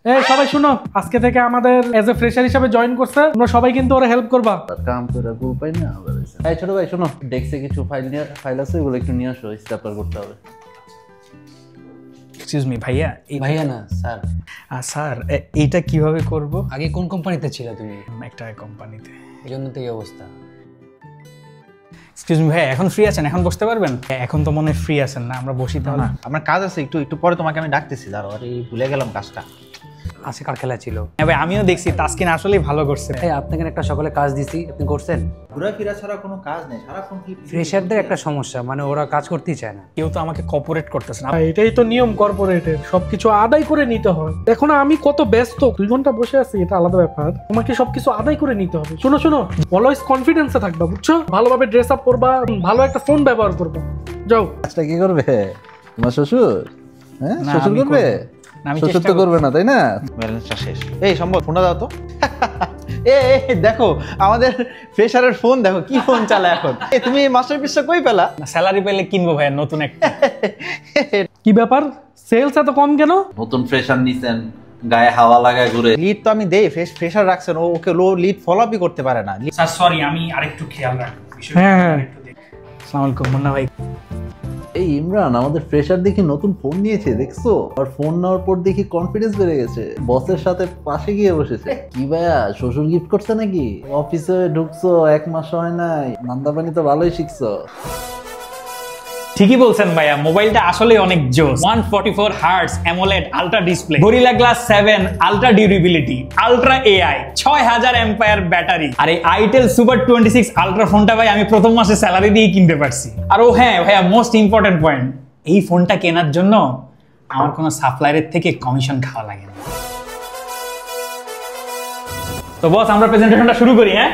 এই সবাই শুনো, আজকে থেকে আমাদের এজ এ ফ্রেশার হিসেবে জয়েন করছে, তোমরা সবাই কিন্তু ওরা হেল্প করবা। কাম করে গুল পাই না। এই ছোট ভাই শোনো, ডেস্কে কিছু ফাইল আছে, ওগুলো একটু নিয়ে আসো, স্ট্যাপলার করতে হবে। এক্সকিউজ মি ভাইয়া। ভাইয়া না স্যার। স্যার এইটা কিভাবে করব? আগে কোন কোম্পানিতে ছিলে তুমি? একটা কোম্পানিতে। এই জন্য তো এই অবস্থা। এক্সকিউজ মি ভাই, এখন ফ্রি আছেন? এখন বসতে পারবেন? এখন তো মনে হয় ফ্রি আছেন না, আমরা বসি তাহলে। আমার কাজ আছে, একটু পরে তোমাকে আমি ডাকতেছি। দাঁড়াও, আরে ভুলে গেলাম কাজটা। আজকে কার খেলা ছিল? হ্যাঁ ভাই, আমিও দেখছি তাসকিন আসলেই ভালো করছে। ভাই আপনাকে একটা সকালে কাজ দিছি, আপনি করছেন? ঘোরাফেরা ছাড়া কোনো কাজ নেই, সারাক্ষণ কি ফ্রেশারদের একটা সমস্যা, মানে ওরা কাজ করতেই চায় না। কেউ তো আমাকে কোঅপারেট করতেছে না। এটাই তো নিয়ম কর্পোরেটের, সবকিছু আদায় করে নিতে হয়। এখন আমি কত ব্যস্ত, 2 ঘন্টা বসে আছি, এটা আলাদা ব্যাপার। তোমাকে সবকিছু আদায় করে নিতে হবে। শোনো শোনো, অলওয়েজ কনফিডেন্সে থাকবা, বুঝছো? ভালোভাবে ড্রেস আপ করবা, ভালো একটা ফোন ব্যবহার করবা। যাও। কাজটা কি করবে তোমার শ্বশুর? হ্যাঁ, না, শ্বশুর আমি করবে? আমি শ্বশুর চেষ্টা তো করবে না, তাই না? ব্যালেন্সটা শেষ। এই সম্ভব, ফোনটা দাও তো। দেখো আমাদের ফ্রেশারের ফোন, দেখো কি ফোন চালায় এখন। তুমি মাস্টারপিসটা কই পেলা? স্যালারি পেলে কিনবো ভাইয়া নতুন একটা। কি ব্যাপার, সেলস এত কম কেন? নতুন ফ্রেশার নিছেন, গায়ে হাওয়া লাগায় ঘুরে। লিড তো আমি দেই, ফ্রেশার রাখছেন, ওকে লো লিড ফলো আপই করতে পারে না। স্যার সরি, আমি আরেকটু খেয়াল রাখবো। হ্যাঁ। আসসালামু আলাইকুম মুন্না ভাই। এই ইমরান আমাদের ফ্রেশার দেখি নতুন ফোন নিয়েছে, দেখছো? আর ফোন নেওয়ার পর দেখি কনফিডেন্স বেড়ে গেছে, বসের সাথে পাশে গিয়ে বসেছে। কি ভাইয়া, শ্বশুর গিফট করছে নাকি? অফিসে ঢুকছো, 1 মাস হয় নাই, নান্দাপানি তো ভালোই শিখছো। ঠিকই বলছেন ভাইয়া, মোবাইলটা আসলে অনেক জোস। 144 hertz AMOLED ultra display, Gorilla glass 7 ultra durability, ultra AI, 6000 ampere battery. আর এই আইটেল সুপার 26 আলট্রা ফোনটা ভাই আমি প্রথম মাসে স্যালারি দিয়ে কিনতে পারছি। আর ও হ্যাঁ ভাইয়া, মোস্ট ইম্পর্টেন্ট পয়েন্ট, এই ফোনটা কেনার জন্য আমার কোনো সাপ্লায়ারের থেকে কমিশন খাওয়া লাগে না। তো বস, আমরা প্রেজেন্টেশনটা শুরু করি। হ্যাঁ